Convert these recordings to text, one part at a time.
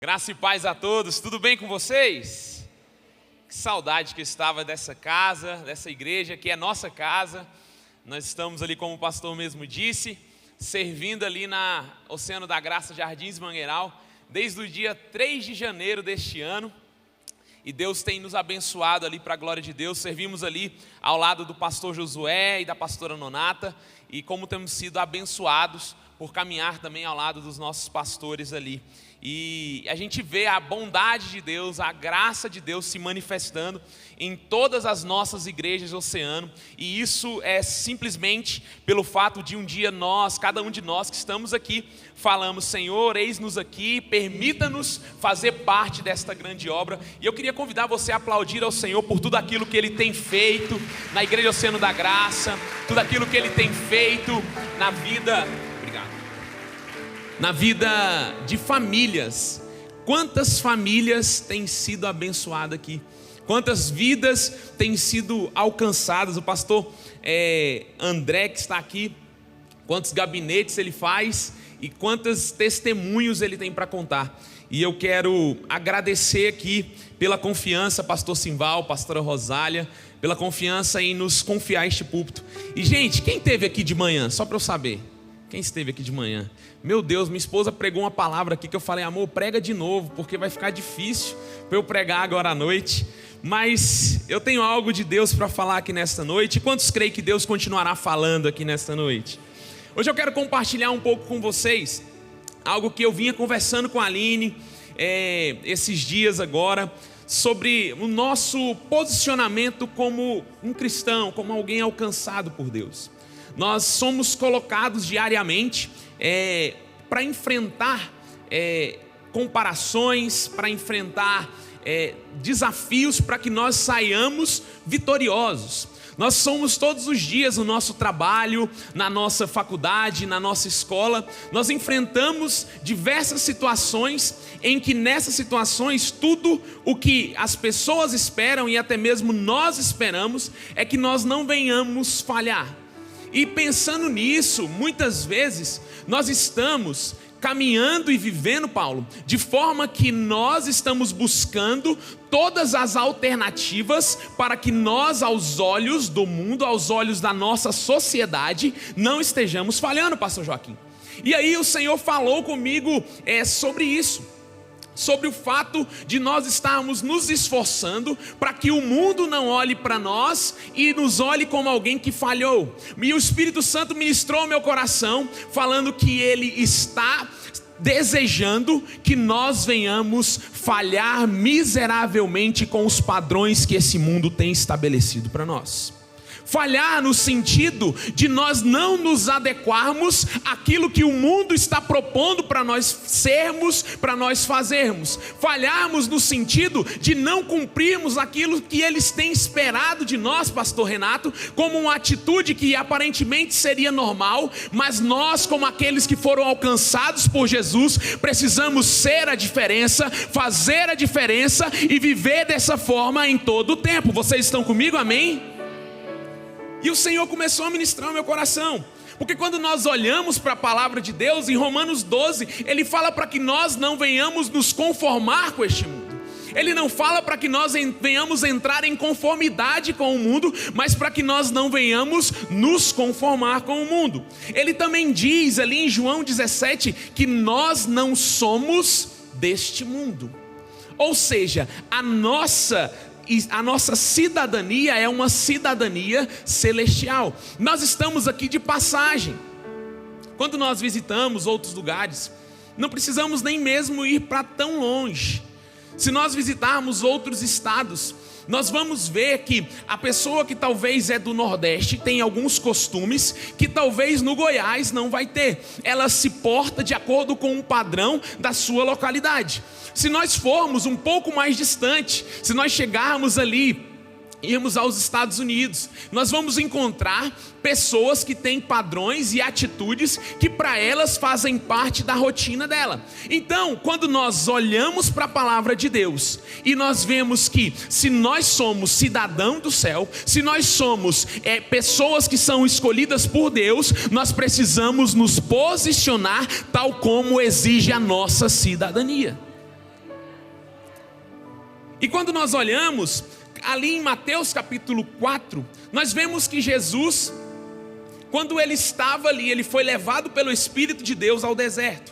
Graça e paz a todos, tudo bem com vocês? Que saudade que eu estava dessa casa, dessa igreja que é nossa casa. Nós estamos ali, como o pastor mesmo disse, servindo ali na Oceano da Graça Jardins Mangueiral, desde o dia 3 de janeiro deste ano. E Deus tem nos abençoado ali para a glória de Deus. Servimos ali ao lado do pastor Josué e da pastora Nonata. E como temos sido abençoados por caminhar também ao lado dos nossos pastores ali. E a gente vê a bondade de Deus, a graça de Deus se manifestando em todas as nossas igrejas do Oceano. E isso é simplesmente pelo fato de um dia nós, cada um de nós que estamos aqui, falamos: Senhor, eis-nos aqui, permita-nos fazer parte desta grande obra. E eu queria convidar você a aplaudir ao Senhor por tudo aquilo que Ele tem feito na Igreja Oceano da Graça, tudo aquilo que Ele tem feito na vida de famílias. Quantas famílias têm sido abençoadas aqui? Quantas vidas têm sido alcançadas? O pastor André, que está aqui, quantos gabinetes ele faz e quantos testemunhos ele tem para contar. E eu quero agradecer aqui pela confiança, pastor Simval, pastora Rosália, pela confiança em nos confiar este púlpito. E gente, quem esteve aqui de manhã? Só para eu saber. Quem esteve aqui de manhã? Meu Deus, minha esposa pregou uma palavra aqui que eu falei: amor, prega de novo, porque vai ficar difícil para eu pregar agora à noite. Mas eu tenho algo de Deus para falar aqui nesta noite. Quantos creem que Deus continuará falando aqui nesta noite? Hoje eu quero compartilhar um pouco com vocês algo que eu vinha conversando com a Aline esses dias agora, sobre o nosso posicionamento como um cristão, como alguém alcançado por Deus. Nós somos colocados diariamente para enfrentar comparações, para enfrentar desafios, para que nós saiamos vitoriosos. Nós somos todos os dias no nosso trabalho, na nossa faculdade, na nossa escola. Nós enfrentamos diversas situações em que nessas situações tudo o que as pessoas esperam e até mesmo nós esperamos é que nós não venhamos falhar. E pensando nisso, muitas vezes nós estamos caminhando e vivendo, Paulo, de forma que nós estamos buscando todas as alternativas para que nós, aos olhos do mundo, aos olhos da nossa sociedade, não estejamos falhando, pastor Joaquim. E aí o Senhor falou comigo sobre isso. Sobre o fato de nós estarmos nos esforçando para que o mundo não olhe para nós e nos olhe como alguém que falhou. E o Espírito Santo ministrou ao meu coração, falando que Ele está desejando que nós venhamos falhar miseravelmente com os padrões que esse mundo tem estabelecido para nós. Falhar no sentido de nós não nos adequarmos àquilo que o mundo está propondo para nós sermos, para nós fazermos. Falharmos no sentido de não cumprirmos aquilo que eles têm esperado de nós, pastor Renato, como uma atitude que aparentemente seria normal, mas nós, como aqueles que foram alcançados por Jesus, precisamos ser a diferença, fazer a diferença e viver dessa forma em todo o tempo. Vocês estão comigo? Amém? E o Senhor começou a ministrar no meu coração, porque quando nós olhamos para a palavra de Deus, em Romanos 12, Ele fala para que nós não venhamos nos conformar com este mundo. Ele não fala para que nós venhamos entrar em conformidade com o mundo, mas para que nós não venhamos nos conformar com o mundo. Ele também diz ali em João 17, que nós não somos deste mundo. Ou seja, a nossa cidadania é uma cidadania celestial. Nós estamos aqui de passagem. Quando nós visitamos outros lugares, não precisamos nem mesmo ir para tão longe. Se nós visitarmos outros estados, nós vamos ver que a pessoa que talvez é do Nordeste tem alguns costumes que talvez no Goiás não vai ter. Ela se porta de acordo com um padrão da sua localidade. Se nós formos um pouco mais distante, se nós chegarmos ali, irmos aos Estados Unidos, nós vamos encontrar pessoas que têm padrões e atitudes que para elas fazem parte da rotina dela. Então, quando nós olhamos para a palavra de Deus e nós vemos que se nós somos cidadão do céu, se nós somos pessoas que são escolhidas por Deus, nós precisamos nos posicionar tal como exige a nossa cidadania. E quando nós olhamos ali em Mateus capítulo 4, nós vemos que Jesus, quando ele estava ali, ele foi levado pelo Espírito de Deus ao deserto.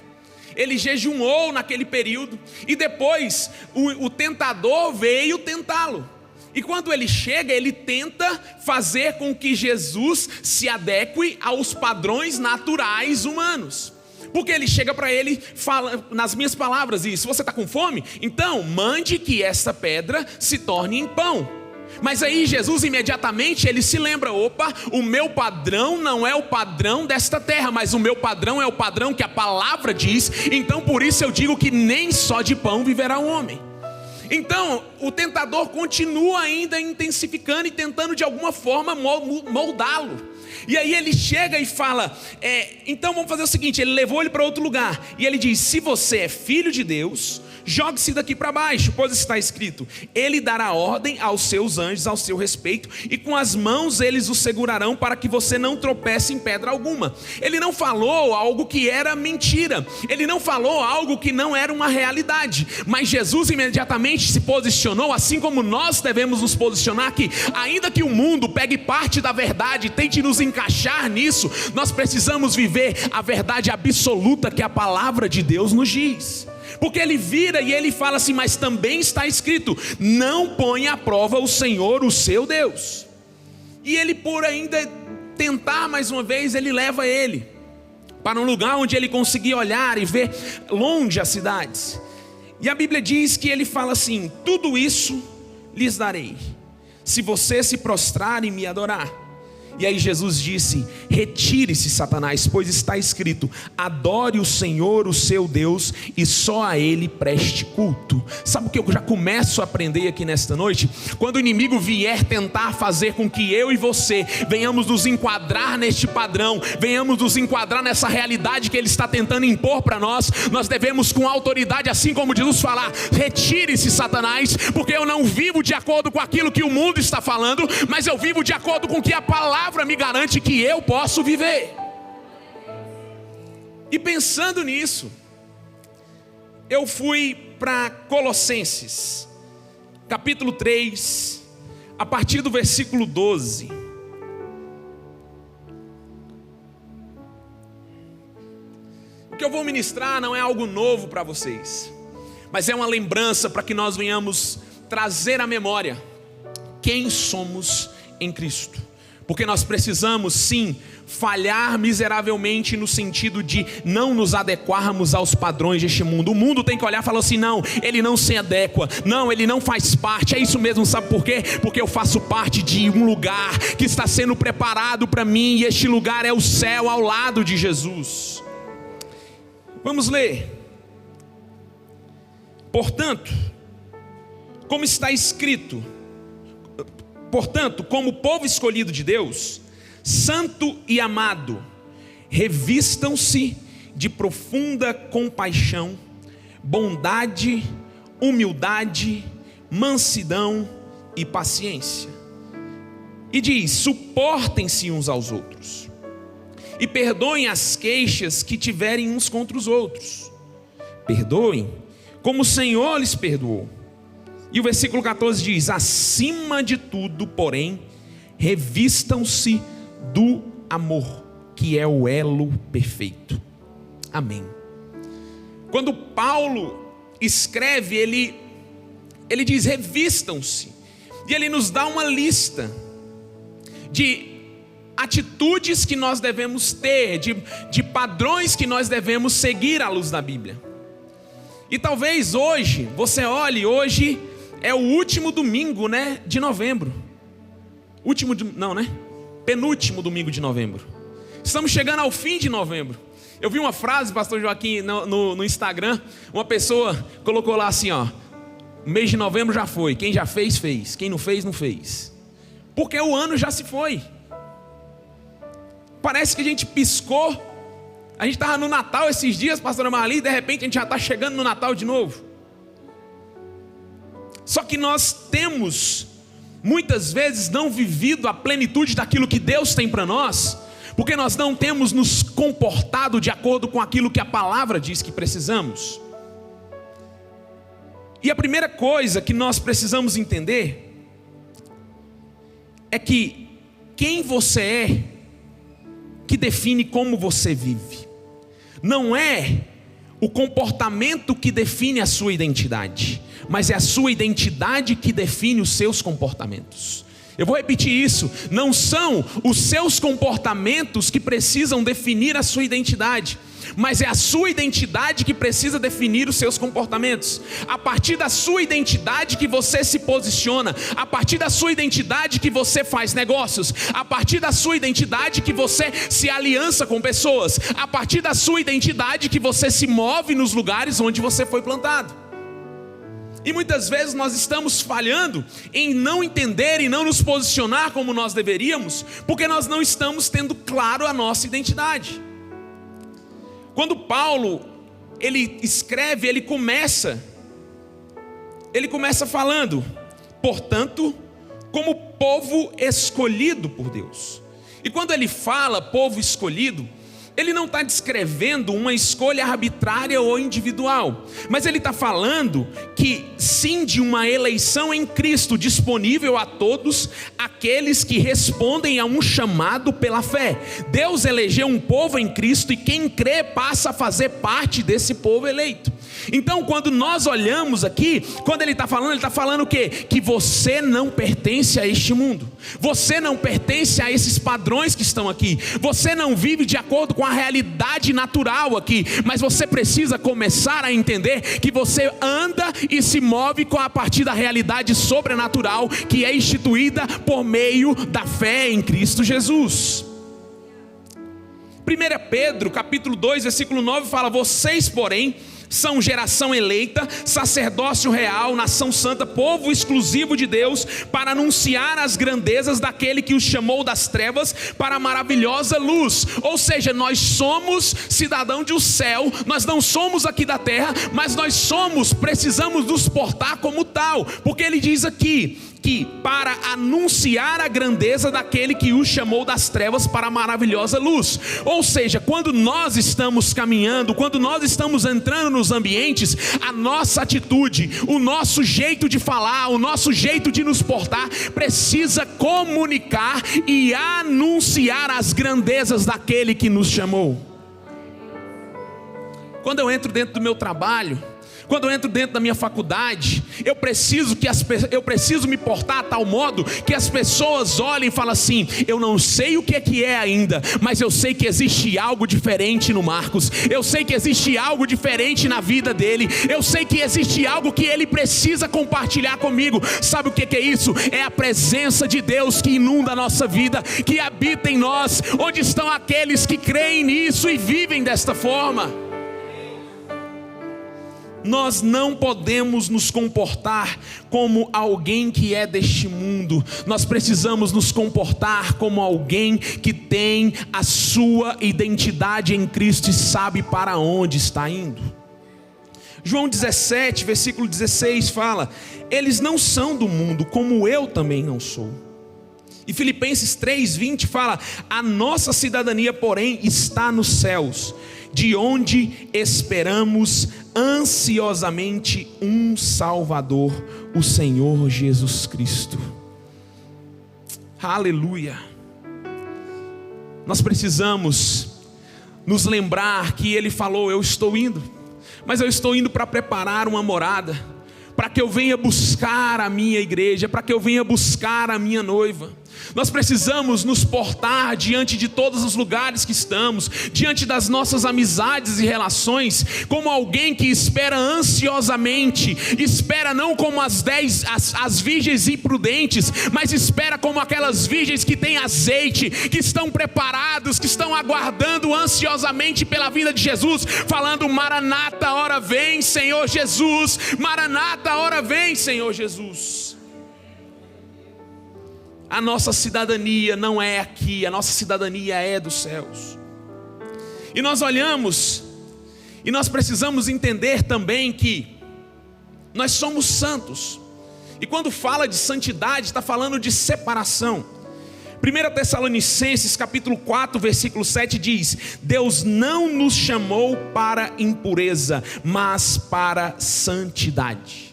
Ele jejuou naquele período e depois o tentador veio tentá-lo. E quando ele chega, ele tenta fazer com que Jesus se adeque aos padrões naturais humanos. Porque ele chega para ele, fala nas minhas palavras, se você está com fome, então mande que essa pedra se torne em pão. Mas aí Jesus imediatamente ele se lembra, opa, o meu padrão não é o padrão desta terra, mas o meu padrão é o padrão que a palavra diz, então por isso eu digo que nem só de pão viverá o homem. Então o tentador continua ainda intensificando e tentando de alguma forma moldá-lo. E aí ele chega e fala, então vamos fazer o seguinte, ele levou ele para outro lugar, e ele diz, se você é filho de Deus, jogue-se daqui para baixo, pois está escrito, ele dará ordem aos seus anjos ao seu respeito, e com as mãos eles o segurarão para que você não tropece em pedra alguma. Ele não falou algo que era mentira, ele não falou algo que não era uma realidade, mas Jesus imediatamente se posicionou, assim como nós devemos nos posicionar aqui, ainda que o mundo pegue parte da verdade e tente nos encaixar nisso, nós precisamos viver a verdade absoluta que a palavra de Deus nos diz. Porque ele vira e ele fala assim, mas também está escrito, não ponha à prova o Senhor, o seu Deus. E ele, por ainda tentar mais uma vez, ele leva ele para um lugar onde ele conseguia olhar e ver longe as cidades. E a Bíblia diz que ele fala assim, tudo isso lhes darei, se você se prostrar e me adorar. E aí Jesus disse, retire-se Satanás, pois está escrito, adore o Senhor o seu Deus e só a Ele preste culto. Sabe o que eu já começo a aprender aqui nesta noite? Quando o inimigo vier tentar fazer com que eu e você venhamos nos enquadrar neste padrão, venhamos nos enquadrar nessa realidade que ele está tentando impor para nós, nós devemos com autoridade, assim como Jesus falar, retire-se Satanás, porque eu não vivo de acordo com aquilo que o mundo está falando, mas eu vivo de acordo com o que a palavra me garante que eu posso viver. E pensando nisso, eu fui para Colossenses, capítulo 3, a partir do versículo 12. O que eu vou ministrar não é algo novo para vocês, mas é uma lembrança para que nós venhamos trazer à memória quem somos em Cristo. Porque nós precisamos sim falhar miseravelmente no sentido de não nos adequarmos aos padrões deste mundo. O mundo tem que olhar e falar assim, não, ele não se adequa, não, ele não faz parte. É isso mesmo, sabe por quê? Porque eu faço parte de um lugar que está sendo preparado para mim, e este lugar é o céu ao lado de Jesus. Vamos ler. Portanto, como está escrito, portanto, como povo escolhido de Deus, santo e amado, revistam-se de profunda compaixão, bondade, humildade, mansidão e paciência. E diz, suportem-se uns aos outros, e perdoem as queixas que tiverem uns contra os outros. Perdoem, como o Senhor lhes perdoou. E o versículo 14 diz, acima de tudo, porém, revistam-se do amor, que é o elo perfeito. Amém. Quando Paulo escreve, ele diz, revistam-se. E ele nos dá uma lista de atitudes que nós devemos ter, de padrões que nós devemos seguir à luz da Bíblia. E talvez hoje, você olhe, hoje é o último domingo, né, de novembro. Penúltimo domingo de novembro. Estamos chegando ao fim de novembro. Eu vi uma frase, pastor Joaquim, no Instagram. Uma pessoa colocou lá assim, ó, mês de novembro já foi. Quem já fez, fez. Quem não fez, não fez. Porque o ano já se foi. Parece que a gente piscou. A gente estava no Natal esses dias, pastora Marli, e de repente a gente já está chegando no Natal de novo. Só que nós temos, muitas vezes, não vivido a plenitude daquilo que Deus tem para nós, porque nós não temos nos comportado de acordo com aquilo que a palavra diz que precisamos. E a primeira coisa que nós precisamos entender é que quem você é que define como você vive. Não é o comportamento que define a sua identidade, mas é a sua identidade que define os seus comportamentos. Eu vou repetir isso: não são os seus comportamentos que precisam definir a sua identidade, mas é a sua identidade que precisa definir os seus comportamentos. A partir da sua identidade que você se posiciona, a partir da sua identidade que você faz negócios, a partir da sua identidade que você se aliança com pessoas, a partir da sua identidade que você se move nos lugares onde você foi plantado. E muitas vezes nós estamos falhando em não entender e não nos posicionar como nós deveríamos, porque nós não estamos tendo claro a nossa identidade. Quando Paulo, ele escreve, ele começa falando: portanto, como povo escolhido por Deus. E quando ele fala povo escolhido, ele não está descrevendo uma escolha arbitrária ou individual, mas ele está falando que sim, de uma eleição em Cristo disponível a todos aqueles que respondem a um chamado pela fé. Deus elegeu um povo em Cristo e quem crê passa a fazer parte desse povo eleito. Então, quando nós olhamos aqui, quando ele está falando o quê? Que você não pertence a este mundo, você não pertence a esses padrões que estão aqui, você não vive de acordo com a realidade natural aqui, mas você precisa começar a entender que você anda e se move a partir da realidade sobrenatural que é instituída por meio da fé em Cristo Jesus. 1 Pedro capítulo 2 versículo 9 fala: vocês porém são geração eleita, sacerdócio real, nação santa, povo exclusivo de Deus, para anunciar as grandezas daquele que os chamou das trevas para a maravilhosa luz. Ou seja, nós somos cidadão do céu, nós não somos aqui da terra, mas precisamos nos portar como tal, porque ele diz aqui que para anunciar a grandeza daquele que os chamou das trevas para a maravilhosa luz. Ou seja, quando nós estamos caminhando, quando nós estamos entrando nos ambientes, a nossa atitude, o nosso jeito de falar, o nosso jeito de nos portar precisa comunicar e anunciar as grandezas daquele que nos chamou. Quando eu entro dentro do meu trabalho, quando eu entro dentro da minha faculdade, eu preciso me portar a tal modo que as pessoas olhem e falem assim: eu não sei o que é ainda, mas eu sei que existe algo diferente no Marcos, eu sei que existe algo diferente na vida dele, eu sei que existe algo que ele precisa compartilhar comigo. Sabe o que é isso? É a presença de Deus que inunda a nossa vida, que habita em nós, onde estão aqueles que creem nisso e vivem desta forma. Nós não podemos nos comportar como alguém que é deste mundo. Nós precisamos nos comportar como alguém que tem a sua identidade em Cristo e sabe para onde está indo. João 17, versículo 16 fala: eles não são do mundo, como eu também não sou. E Filipenses 3:20 fala: a nossa cidadania, porém, está nos céus, de onde esperamos ansiosamente um Salvador, o Senhor Jesus Cristo. Aleluia. Nós precisamos nos lembrar que Ele falou: eu estou indo, mas eu estou indo para preparar uma morada, para que eu venha buscar a minha igreja, para que eu venha buscar a minha noiva. Nós precisamos nos portar diante de todos os lugares que estamos, diante das nossas amizades e relações, como alguém que espera ansiosamente, espera não como as virgens imprudentes, mas espera como aquelas virgens que têm azeite, que estão preparados, que estão aguardando ansiosamente pela vinda de Jesus, falando: Maranata, ora vem, Senhor Jesus, Maranata, ora vem, Senhor Jesus. A nossa cidadania não é aqui, a nossa cidadania é dos céus. E nós olhamos, e nós precisamos entender também que nós somos santos. E quando fala de santidade, está falando de separação. 1 Tessalonicenses capítulo 4, versículo 7 diz: Deus não nos chamou para impureza, mas para santidade.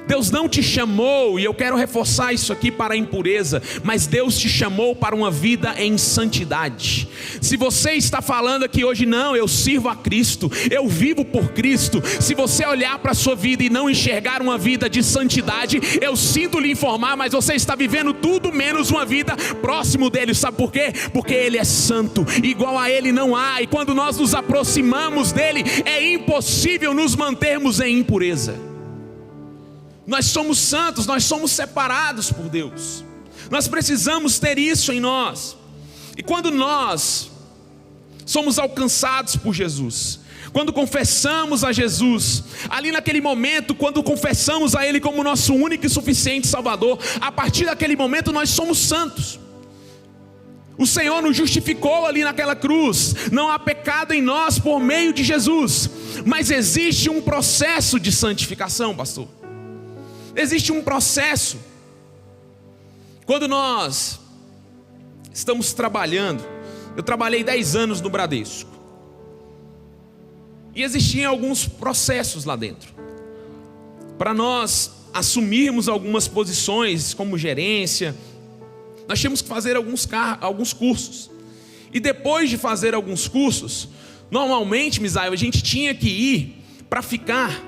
Deus não te chamou, e eu quero reforçar isso aqui, para a impureza, mas Deus te chamou para uma vida em santidade. Se você está falando aqui hoje, não, eu sirvo a Cristo, eu vivo por Cristo. Se você olhar para a sua vida e não enxergar uma vida de santidade, eu sinto lhe informar, mas você está vivendo tudo menos uma vida próximo dele. Sabe por quê? Porque ele é santo, igual a ele não há, e quando nós nos aproximamos dele, é impossível nos mantermos em impureza. Nós somos santos, nós somos separados por Deus. Nós precisamos ter isso em nós. E quando nós somos alcançados por Jesus, quando confessamos a Jesus, ali naquele momento, quando confessamos a Ele como nosso único e suficiente Salvador, a partir daquele momento nós somos santos. O Senhor nos justificou ali naquela cruz. Não há pecado em nós por meio de Jesus. Mas existe um processo de santificação, pastor. Existe um processo. Quando nós estamos trabalhando, eu trabalhei 10 anos no Bradesco, e existiam alguns processos lá dentro, para nós assumirmos algumas posições como gerência. Nós tínhamos que fazer alguns cursos, e depois de fazer alguns cursos, normalmente, Misael, a gente tinha que ir para ficar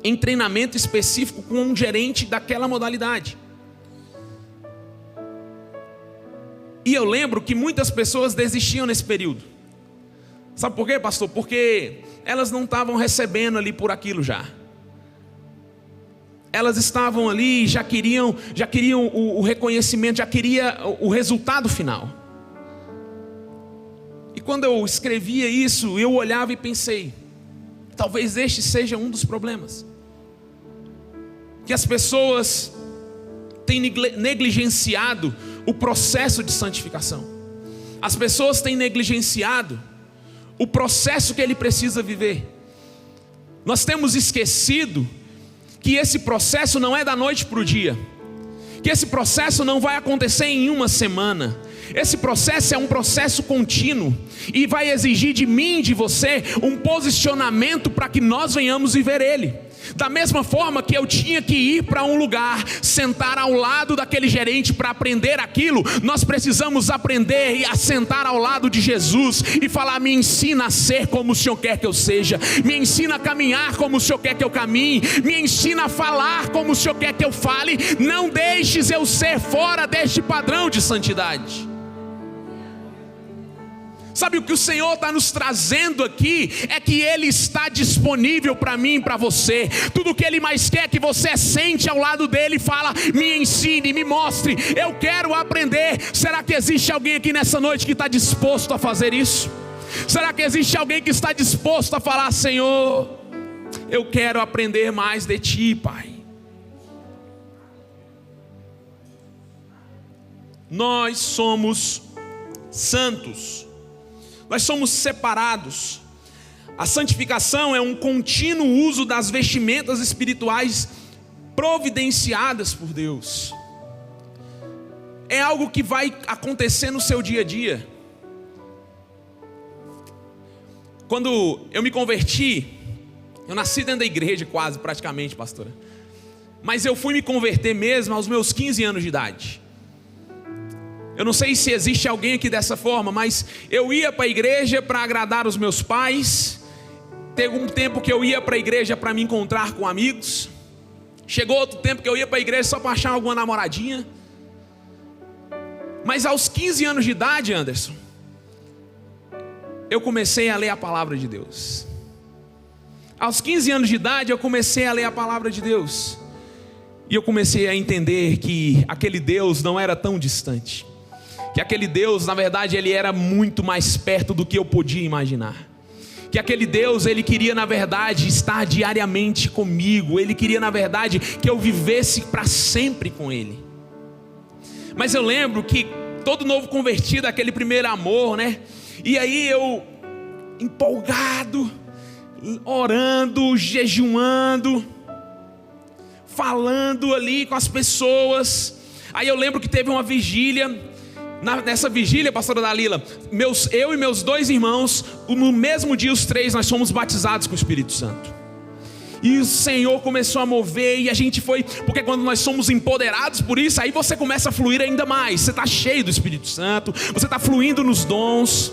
em treinamento específico com um gerente daquela modalidade. E eu lembro que muitas pessoas desistiam nesse período. Sabe por quê, pastor? Porque elas não estavam recebendo ali por aquilo já. Elas estavam ali, já queriam o reconhecimento, já queria o resultado final. E quando eu escrevia isso, eu olhava e pensei, talvez este seja um dos problemas. Que as pessoas têm negligenciado o processo de santificação. As pessoas têm negligenciado o processo que ele precisa viver. Nós temos esquecido que esse processo não é da noite para o dia, que esse processo não vai acontecer em uma semana. Esse processo é um processo contínuo, e vai exigir de mim e de você um posicionamento para que nós venhamos viver ele. Da mesma forma que eu tinha que ir para um lugar, sentar ao lado daquele gerente para aprender aquilo, nós precisamos aprender e assentar ao lado de Jesus e falar: me ensina a ser como o Senhor quer que eu seja, me ensina a caminhar como o Senhor quer que eu caminhe, me ensina a falar como o Senhor quer que eu fale. Não deixes eu ser fora deste padrão de santidade. Sabe o que o Senhor está nos trazendo aqui? É que Ele está disponível para mim e para você. Tudo o que Ele mais quer é que você sente ao lado dEle e fala: me ensine, me mostre, eu quero aprender. Será que existe alguém aqui nessa noite que está disposto a fazer isso? Será que existe alguém que está disposto a falar: Senhor, eu quero aprender mais de Ti, Pai? Nós somos santos. Nós somos separados. A santificação é um contínuo uso das vestimentas espirituais providenciadas por Deus. É algo que vai acontecer no seu dia a dia. Quando eu me converti, eu nasci dentro da igreja quase, praticamente, pastora. Mas eu fui me converter mesmo aos meus 15 anos de idade. Eu não sei se existe alguém aqui dessa forma, mas eu ia para a igreja para agradar os meus pais. Teve um tempo que eu ia para a igreja para me encontrar com amigos. Chegou outro tempo que eu ia para a igreja só para achar alguma namoradinha. Mas aos 15 anos de idade, Anderson, eu comecei a ler a palavra de Deus. Aos 15 anos de idade eu comecei a ler a palavra de Deus. E eu comecei a entender que aquele Deus não era tão distante. Que aquele Deus, na verdade, Ele era muito mais perto do que eu podia imaginar. Que aquele Deus, Ele queria, na verdade, estar diariamente comigo. Ele queria, na verdade, que eu vivesse para sempre com Ele. Mas eu lembro que todo novo convertido, aquele primeiro amor, né? E aí eu, empolgado, orando, jejuando, falando ali com as pessoas. Aí eu lembro que teve uma vigília. Nessa vigília, pastora Dalila, eu e meus 2 irmãos, no mesmo dia os 3, nós fomos batizados com o Espírito Santo. E o Senhor começou a mover, e a gente foi, porque quando nós somos empoderados por isso, aí você começa a fluir ainda mais. Você está cheio do Espírito Santo, você está fluindo nos dons.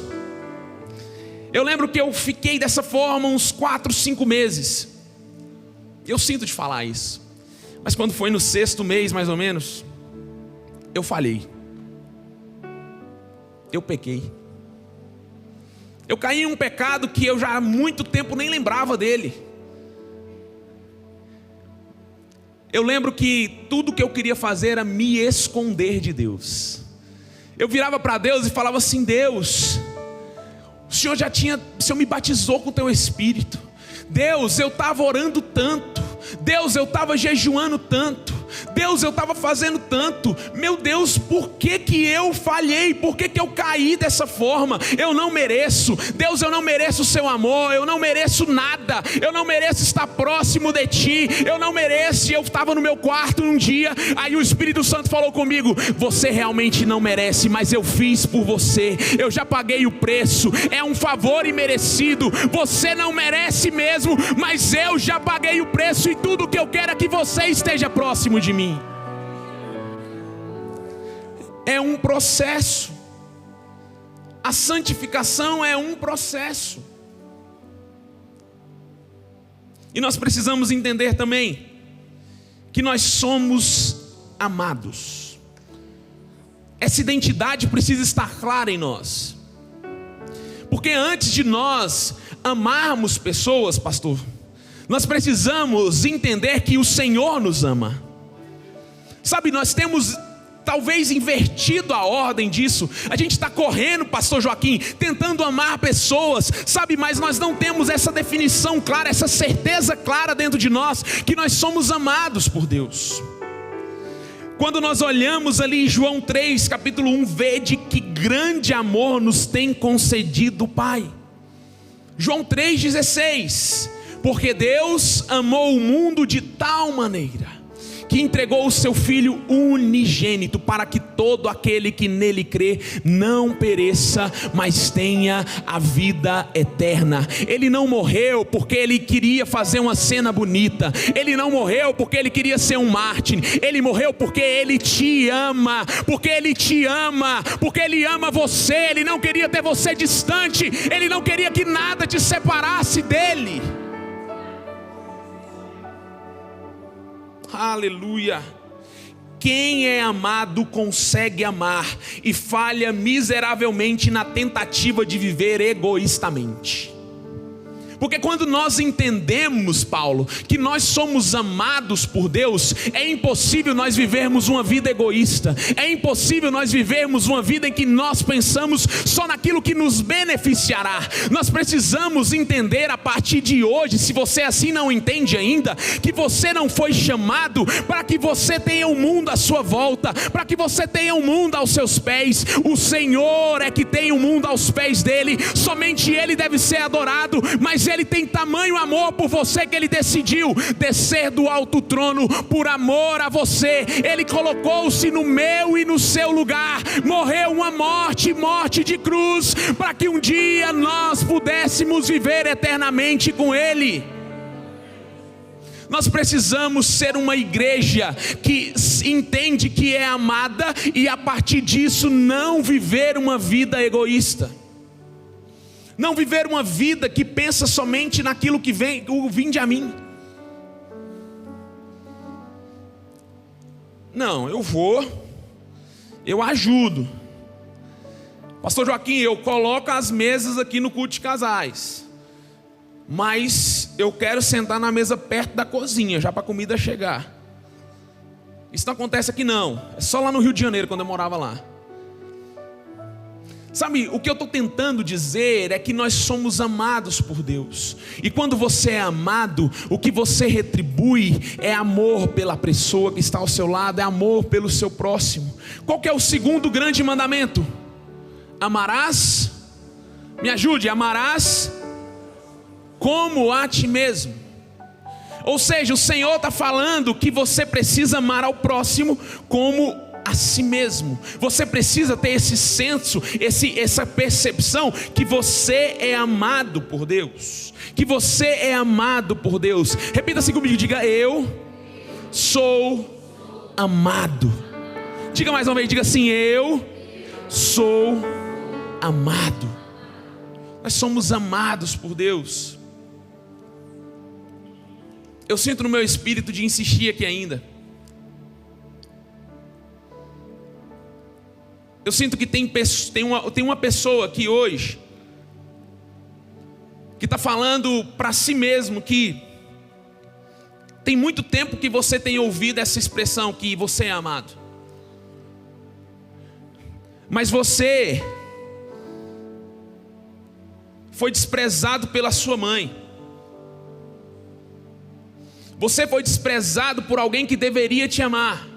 Eu lembro que eu fiquei dessa forma uns 4, 5 meses. Eu sinto de falar isso, mas quando foi no 6º mês mais ou menos, eu falhei. Eu pequei. Eu caí em um pecado que eu já há muito tempo nem lembrava dele. Eu lembro que tudo que eu queria fazer era me esconder de Deus. Eu virava para Deus e falava assim: Deus, o Senhor me batizou com o teu Espírito. Deus, eu estava orando tanto. Deus, eu estava jejuando tanto. Deus, eu estava fazendo tanto. Meu Deus, por que eu falhei? Por que eu caí dessa forma? Eu não mereço. Deus, eu não mereço o seu amor. Eu não mereço nada. Eu não mereço estar próximo de ti. Eu não mereço. E eu estava no meu quarto um dia, aí o Espírito Santo falou comigo: você realmente não merece, mas eu fiz por você. Eu já paguei o preço. É um favor imerecido. Você não merece mesmo, mas eu já paguei o preço, e tudo que eu quero é que você esteja próximo de mim. É um processo. A santificação é um processo. E nós precisamos entender também que nós somos amados. Essa identidade precisa estar clara em nós. Porque antes de nós amarmos pessoas, pastor, nós precisamos entender que o Senhor nos ama. Sabe, nós temos talvez invertido a ordem disso. A gente está correndo, pastor Joaquim, tentando amar pessoas, sabe, mas nós não temos essa definição clara, essa certeza clara dentro de nós, que nós somos amados por Deus. Quando nós olhamos ali em João 3, capítulo 1, vede que grande amor nos tem concedido o Pai. João 3,16, porque Deus amou o mundo de tal maneira que entregou o seu Filho unigênito, para que todo aquele que nele crê não pereça, mas tenha a vida eterna. Ele não morreu porque ele queria fazer uma cena bonita. Ele não morreu porque ele queria ser um mártir. Ele morreu porque ele te ama. Porque ele te ama. Porque ele ama você. Ele não queria ter você distante. Ele não queria que nada te separasse dele. Aleluia. Quem é amado consegue amar e falha miseravelmente na tentativa de viver egoístamente. Porque quando nós entendemos, Paulo, que nós somos amados por Deus, é impossível nós vivermos uma vida egoísta. É impossível nós vivermos uma vida em que nós pensamos só naquilo que nos beneficiará. Nós precisamos entender a partir de hoje, se você assim não entende ainda, que você não foi chamado para que você tenha o mundo à sua volta, para que você tenha o mundo aos seus pés. O Senhor é que tem o mundo aos pés dele. Somente ele deve ser adorado, mas ele tem tamanho amor por você que ele decidiu descer do alto trono por amor a você. Ele colocou-se no meu e no seu lugar, morreu uma morte de cruz, para que um dia nós pudéssemos viver eternamente com ele. Nós precisamos ser uma igreja que entende que é amada, e a partir disso não viver uma vida egoísta. Não viver uma vida que pensa somente naquilo que vinde a mim. Não, eu ajudo. Pastor Joaquim, eu coloco as mesas aqui no culto de casais, mas eu quero sentar na mesa perto da cozinha, já para a comida chegar. Isso não acontece aqui não, é só lá no Rio de Janeiro, quando eu morava lá. Sabe, o que eu estou tentando dizer é que nós somos amados por Deus. E quando você é amado, o que você retribui é amor pela pessoa que está ao seu lado, é amor pelo seu próximo. Qual que é o segundo grande mandamento? Amarás, me ajude, amarás como a ti mesmo. Ou seja, o Senhor está falando que você precisa amar ao próximo como a si mesmo. Você precisa ter esse senso, essa percepção que você é amado por Deus. Que você é amado por Deus. Repita assim comigo, diga: eu sou amado. Diga mais uma vez, diga assim: eu sou amado. Nós somos amados por Deus. Eu sinto no meu espírito de insistir aqui ainda. Eu sinto que tem uma pessoa aqui hoje que está falando para si mesmo que tem muito tempo que você tem ouvido essa expressão que você é amado, mas você foi desprezado pela sua mãe, você foi desprezado por alguém que deveria te amar,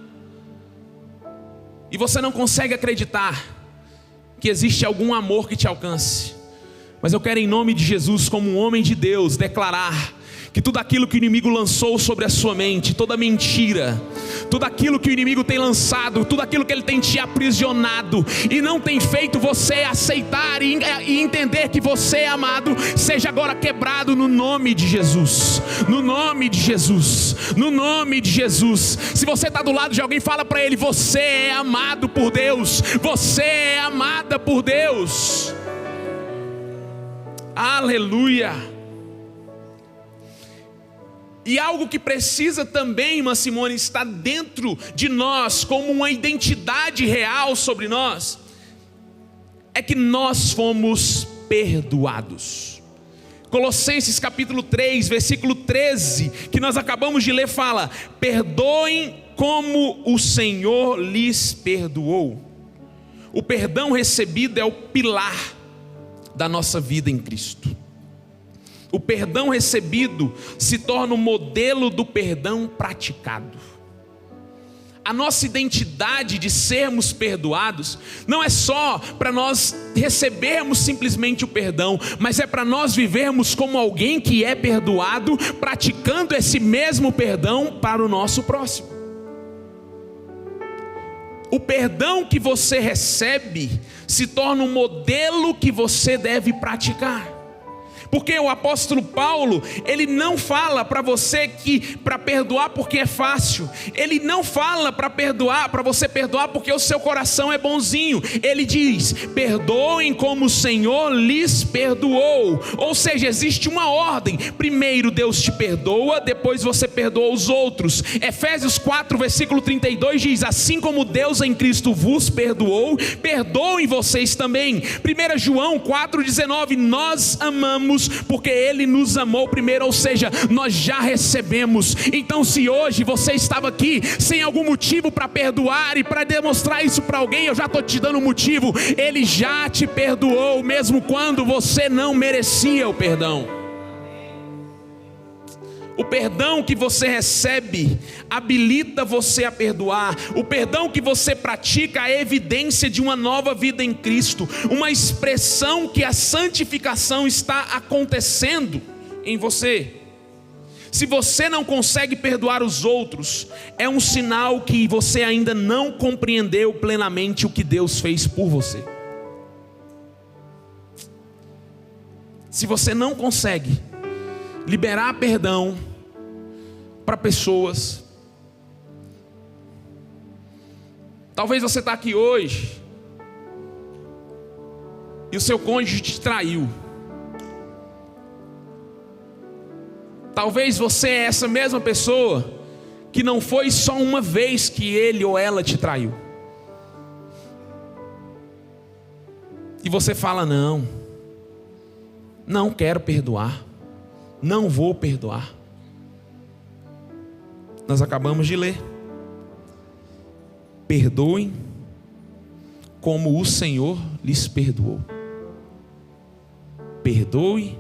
e você não consegue acreditar que existe algum amor que te alcance. Mas eu quero, em nome de Jesus, como um homem de Deus, declarar que tudo aquilo que o inimigo lançou sobre a sua mente, toda mentira, tudo aquilo que o inimigo tem lançado, tudo aquilo que ele tem te aprisionado e não tem feito você aceitar e entender que você é amado, seja agora quebrado no nome de Jesus. No nome de Jesus. No nome de Jesus. Se você está do lado de alguém, fala para ele: você é amado por Deus. Você é amada por Deus. Aleluia. E algo que precisa também, irmã Simone, estar dentro de nós como uma identidade real sobre nós, é que nós fomos perdoados. Colossenses capítulo 3, versículo 13, que nós acabamos de ler, fala: perdoem como o Senhor lhes perdoou. O perdão recebido é o pilar da nossa vida em Cristo. O perdão recebido se torna o modelo do perdão praticado. A nossa identidade de sermos perdoados não é só para nós recebermos simplesmente o perdão, mas é para nós vivermos como alguém que é perdoado, praticando esse mesmo perdão para o nosso próximo. O perdão que você recebe se torna um modelo que você deve praticar. Porque o apóstolo Paulo, ele não fala para você que para perdoar porque é fácil. Ele não fala para você perdoar porque o seu coração é bonzinho. Ele diz: perdoem como o Senhor lhes perdoou. Ou seja, existe uma ordem. Primeiro Deus te perdoa, depois você perdoa os outros. Efésios 4, versículo 32 diz: assim como Deus em Cristo vos perdoou, perdoem vocês também. 1 João 4,19, nós amamos porque Ele nos amou primeiro, ou seja, nós já recebemos. Então, se hoje você estava aqui sem algum motivo para perdoar e para demonstrar isso para alguém, eu já estou te dando um motivo. Ele já te perdoou, mesmo quando você não merecia o perdão. O perdão que você recebe habilita você a perdoar. O perdão que você pratica é evidência de uma nova vida em Cristo, uma expressão que a santificação está acontecendo em você. Se você não consegue perdoar os outros, é um sinal que você ainda não compreendeu plenamente o que Deus fez por você. Se você não consegue liberar perdão para pessoas, talvez você está aqui hoje e o seu cônjuge te traiu. Talvez você é essa mesma pessoa que não foi só uma vez que ele ou ela te traiu. E você fala: não quero perdoar, não vou perdoar. Nós acabamos de ler: perdoem como o Senhor lhes perdoou. Perdoe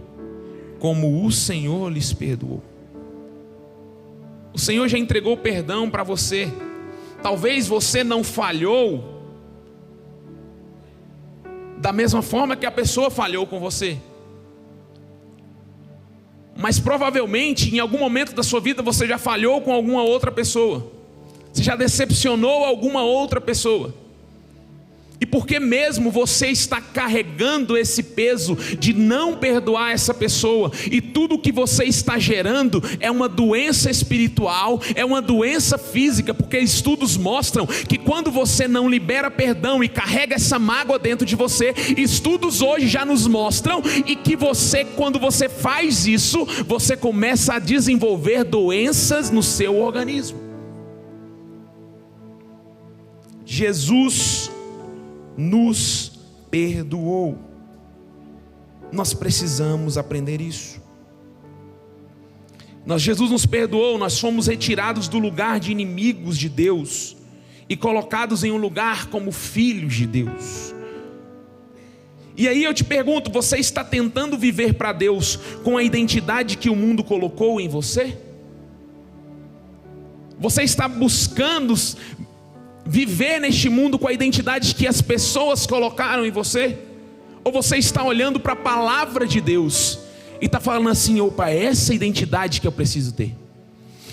como o Senhor lhes perdoou. O Senhor já entregou perdão para você. Talvez você não falhou da mesma forma que a pessoa falhou com você, mas provavelmente em algum momento da sua vida você já falhou com alguma outra pessoa. Você já decepcionou alguma outra pessoa? E por que mesmo você está carregando esse peso de não perdoar essa pessoa? E tudo que você está gerando é uma doença espiritual, é uma doença física, porque estudos mostram que quando você não libera perdão e carrega essa mágoa dentro de você, estudos hoje já nos mostram e que você, quando você faz isso, você começa a desenvolver doenças no seu organismo. Jesus nos perdoou. Nós precisamos aprender isso. Jesus nos perdoou, nós fomos retirados do lugar de inimigos de Deus e colocados em um lugar como filhos de Deus. E aí eu te pergunto, você está tentando viver para Deus com a identidade que o mundo colocou em você? Você está buscando viver neste mundo com a identidade que as pessoas colocaram em você? Ou você está olhando para a palavra de Deus e está falando assim: opa, é essa identidade que eu preciso ter?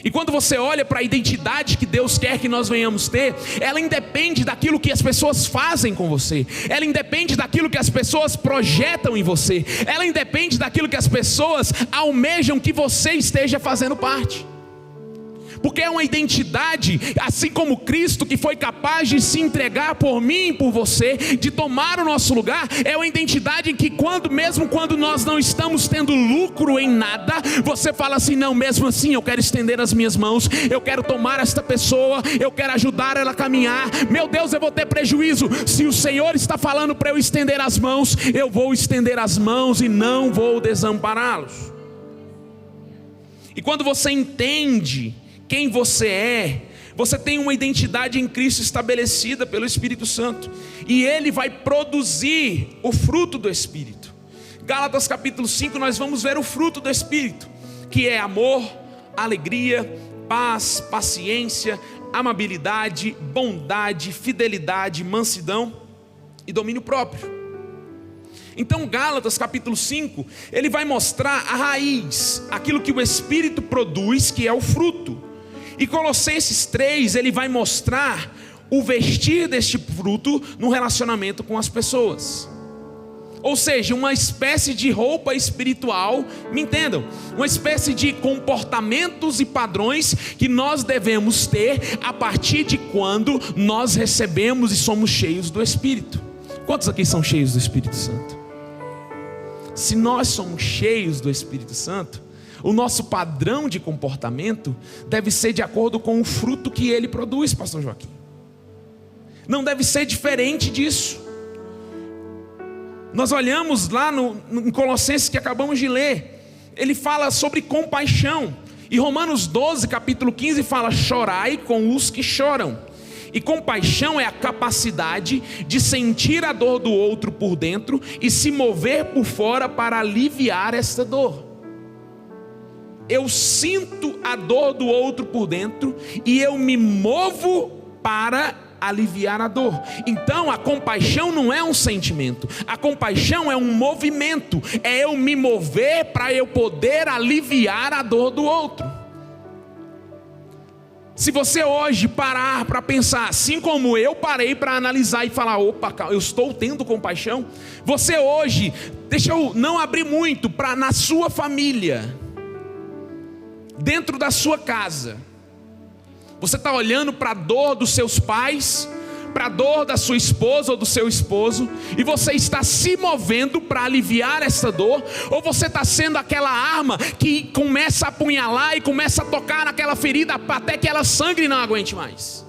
E quando você olha para a identidade que Deus quer que nós venhamos ter, ela independe daquilo que as pessoas fazem com você, ela independe daquilo que as pessoas projetam em você, ela independe daquilo que as pessoas almejam que você esteja fazendo parte. Porque é uma identidade, assim como Cristo, que foi capaz de se entregar por mim e por você, de tomar o nosso lugar, é uma identidade em que mesmo quando nós não estamos tendo lucro em nada, você fala assim: não, mesmo assim eu quero estender as minhas mãos, eu quero tomar esta pessoa, eu quero ajudar ela a caminhar. Meu Deus, eu vou ter prejuízo, se o Senhor está falando para eu estender as mãos, eu vou estender as mãos e não vou desampará-los. E quando você entende quem você é, você tem uma identidade em Cristo estabelecida pelo Espírito Santo, e Ele vai produzir o fruto do Espírito. Gálatas capítulo 5, nós vamos ver o fruto do Espírito, que é amor, alegria, paz, paciência, amabilidade, bondade, fidelidade, mansidão e domínio próprio. Então Gálatas capítulo 5, ele vai mostrar a raiz, aquilo que o Espírito produz, que é o fruto. E Colossenses 3, ele vai mostrar o vestir deste fruto no relacionamento com as pessoas. Ou seja, uma espécie de roupa espiritual, me entendam, uma espécie de comportamentos e padrões que nós devemos ter a partir de quando nós recebemos e somos cheios do Espírito. Quantos aqui são cheios do Espírito Santo? Se nós somos cheios do Espírito Santo, o nosso padrão de comportamento deve ser de acordo com o fruto que ele produz, pastor Joaquim. Não deve ser diferente disso. Nós olhamos lá em Colossenses que acabamos de ler, ele fala sobre compaixão. E Romanos 12, capítulo 15 fala: chorai com os que choram. E compaixão é a capacidade de sentir a dor do outro por dentro e se mover por fora para aliviar essa dor. Eu sinto a dor do outro por dentro e eu me movo para aliviar a dor. Então a compaixão não é um sentimento, a compaixão é um movimento, é eu me mover para eu poder aliviar a dor do outro. Se você hoje parar para pensar, assim como eu parei para analisar e falar: opa, eu estou tendo compaixão. Você hoje, deixa eu não abrir muito, para na sua família, dentro da sua casa, você está olhando para a dor dos seus pais, para a dor da sua esposa ou do seu esposo, e você está se movendo para aliviar essa dor, ou você está sendo aquela arma que começa a apunhalar e começa a tocar naquela ferida até que ela sangre e não aguente mais?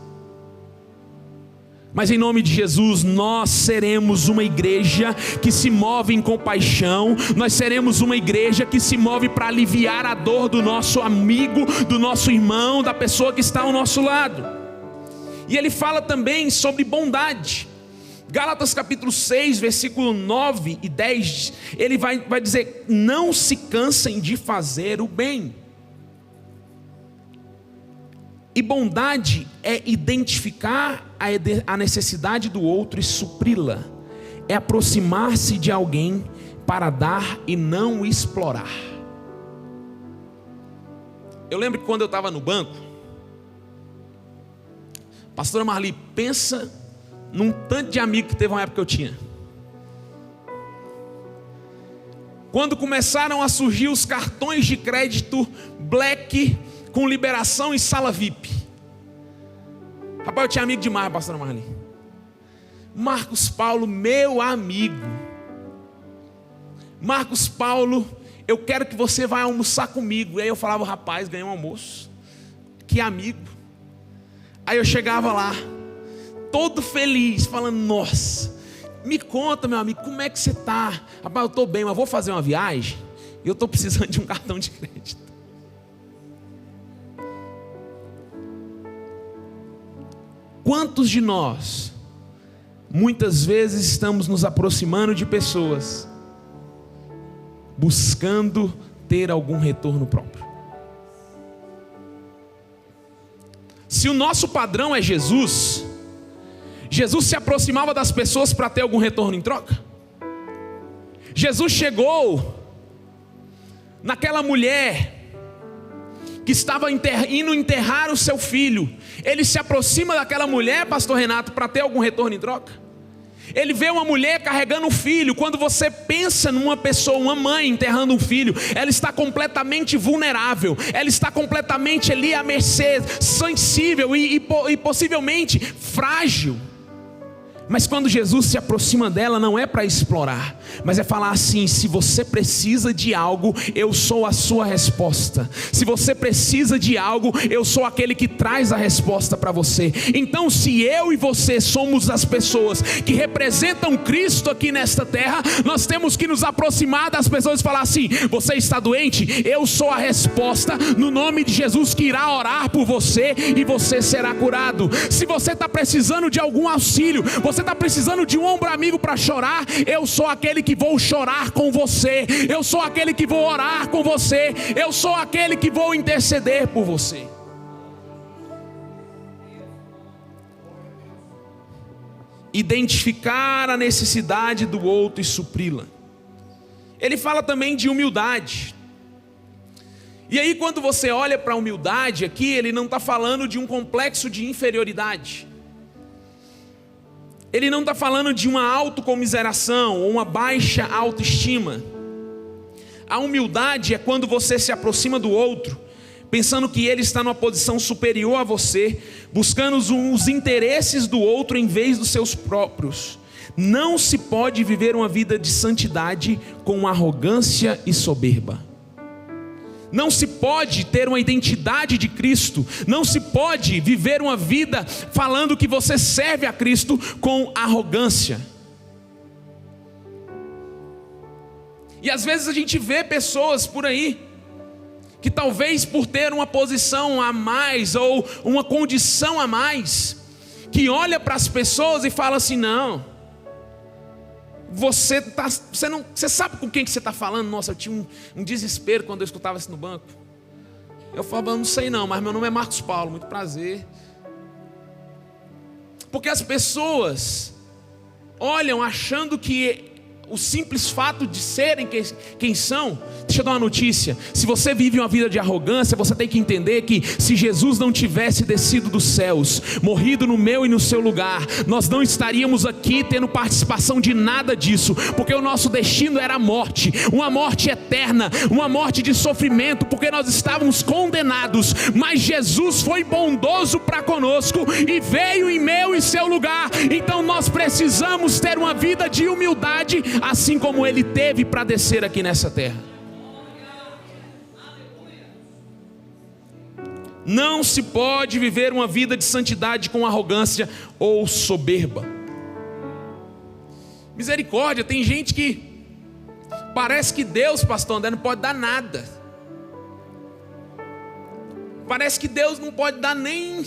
Mas em nome de Jesus, nós seremos uma igreja que se move em compaixão, nós seremos uma igreja que se move para aliviar a dor do nosso amigo, do nosso irmão, da pessoa que está ao nosso lado. E ele fala também sobre bondade. Gálatas capítulo 6, versículo 9 e 10, ele vai dizer: não se cansem de fazer o bem. E bondade é identificar a necessidade do outro e supri-la. É aproximar-se de alguém para dar e não explorar. Eu lembro que quando eu estava no banco, Pastora Marli, pensa num tanto de amigo que teve uma época que eu tinha. Quando começaram a surgir os cartões de crédito Black com liberação em sala VIP. Rapaz, eu tinha amigo demais, pastora Marli. Marcos Paulo, meu amigo. Marcos Paulo, eu quero que você vá almoçar comigo. E aí eu falava, rapaz, ganhei um almoço. Que amigo. Aí eu chegava lá, todo feliz, falando, nossa, me conta, meu amigo, como é que você está? Rapaz, eu estou bem, mas vou fazer uma viagem e eu estou precisando de um cartão de crédito. Quantos de nós, muitas vezes estamos nos aproximando de pessoas, buscando ter algum retorno próprio? Se o nosso padrão é Jesus, Jesus se aproximava das pessoas para ter algum retorno em troca? Jesus chegou naquela mulher que estava indo enterrar o seu filho. Ele se aproxima daquela mulher, pastor Renato, para ter algum retorno em troca? Ele vê uma mulher carregando um filho. Quando você pensa numa pessoa, uma mãe enterrando um filho, ela está completamente vulnerável, ela está completamente ali à mercê, sensível e possivelmente frágil. Mas quando Jesus se aproxima dela, não é para explorar, mas é falar assim: se você precisa de algo, eu sou a sua resposta. Se você precisa de algo, eu sou aquele que traz a resposta para você. Então, se eu e você somos as pessoas que representam Cristo aqui nesta terra, nós temos que nos aproximar das pessoas e falar assim: você está doente? Eu sou a resposta, no nome de Jesus, que irá orar por você e você será curado. Se você está precisando de algum auxílio, você está precisando de um ombro amigo para chorar, eu sou aquele que vou chorar com você, eu sou aquele que vou orar com você, eu sou aquele que vou interceder por você. Identificar a necessidade do outro e supri-la. Ele fala também de humildade. E aí, quando você olha para a humildade aqui, ele não está falando de um complexo de inferioridade. Ele não está falando de uma autocomiseração ou uma baixa autoestima. A humildade é quando você se aproxima do outro, pensando que ele está numa posição superior a você, buscando os interesses do outro em vez dos seus próprios. Não se pode viver uma vida de santidade com arrogância e soberba. Não se pode ter uma identidade de Cristo, não se pode viver uma vida falando que você serve a Cristo com arrogância. E às vezes a gente vê pessoas por aí, que talvez por ter uma posição a mais, ou uma condição a mais, que olha para as pessoas e fala assim: não, você sabe com quem que você está falando? Nossa, eu tinha um desespero quando eu escutava isso no banco. Eu falava: não sei não, mas meu nome é Marcos Paulo, muito prazer. Porque as pessoas olham achando que o simples fato de serem quem são. Deixa eu dar uma notícia: se você vive uma vida de arrogância, você tem que entender que se Jesus não tivesse descido dos céus, morrido no meu e no seu lugar, nós não estaríamos aqui tendo participação de nada disso, porque o nosso destino era a morte, uma morte eterna, uma morte de sofrimento, porque nós estávamos condenados. Mas Jesus foi bondoso para conosco e veio em meu e seu lugar. Então nós precisamos ter uma vida de humildade, assim como ele teve para descer aqui nessa terra. Não se pode viver uma vida de santidade com arrogância ou soberba. Misericórdia, tem gente que parece que Deus, pastor André, não pode dar nada. Parece que Deus não pode dar nem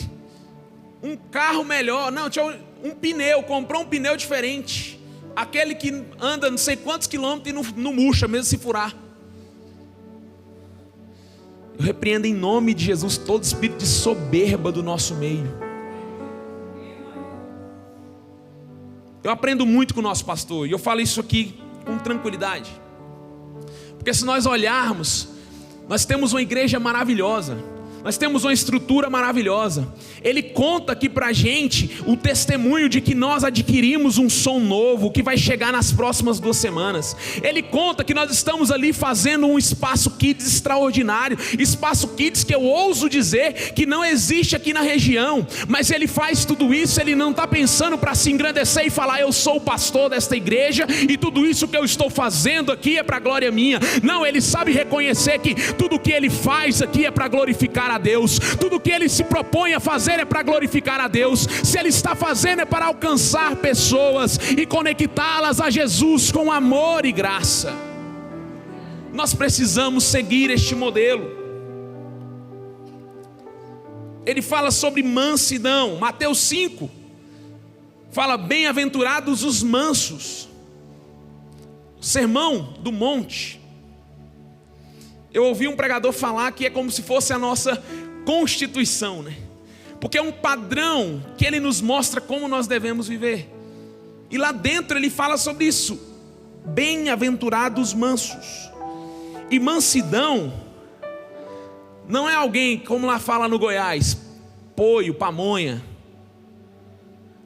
um carro melhor. Não, tinha um pneu, comprou um pneu diferente. Aquele que anda não sei quantos quilômetros e não murcha, mesmo se furar. Eu repreendo em nome de Jesus todo espírito de soberba do nosso meio. Eu aprendo muito com o nosso pastor, e eu falo isso aqui com tranquilidade. Porque se nós olharmos, nós temos uma igreja maravilhosa. Nós temos uma estrutura maravilhosa. Ele conta aqui pra gente o testemunho de que nós adquirimos um som novo, que vai chegar nas próximas 2 semanas. Ele conta que nós estamos ali fazendo um espaço kids extraordinário. Espaço kids que eu ouso dizer que não existe aqui na região. Mas ele faz tudo isso, ele não está pensando para se engrandecer e falar: eu sou o pastor desta igreja e tudo isso que eu estou fazendo aqui é para a glória minha. Não, ele sabe reconhecer que tudo que ele faz aqui é para glorificar a Deus. Tudo que ele se propõe a fazer é para glorificar a Deus. Se ele está fazendo é para alcançar pessoas e conectá-las a Jesus com amor e graça. Nós precisamos seguir este modelo. Ele fala sobre mansidão. Mateus 5 fala: bem-aventurados os mansos. Sermão do Monte. Eu ouvi um pregador falar que é como se fosse a nossa constituição, né? Porque é um padrão que ele nos mostra como nós devemos viver. E lá dentro ele fala sobre isso: bem-aventurados mansos. E mansidão não é alguém, como lá fala no Goiás, poio, pamonha.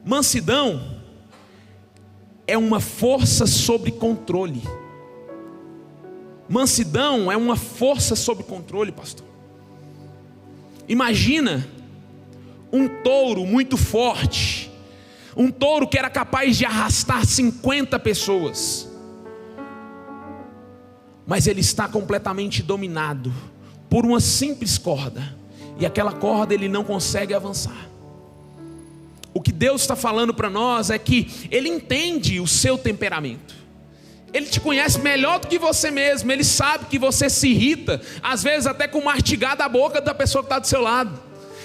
Mansidão é uma força sobre controle. Mansidão é uma força sob controle, pastor. Imagina um touro muito forte, um touro que era capaz de arrastar 50 pessoas, mas ele está completamente dominado por uma simples corda, e aquela corda ele não consegue avançar. O que Deus está falando para nós é que Ele entende o seu temperamento. Ele te conhece melhor do que você mesmo. Ele sabe que você se irrita, às vezes até com mastigar da boca da pessoa que está do seu lado.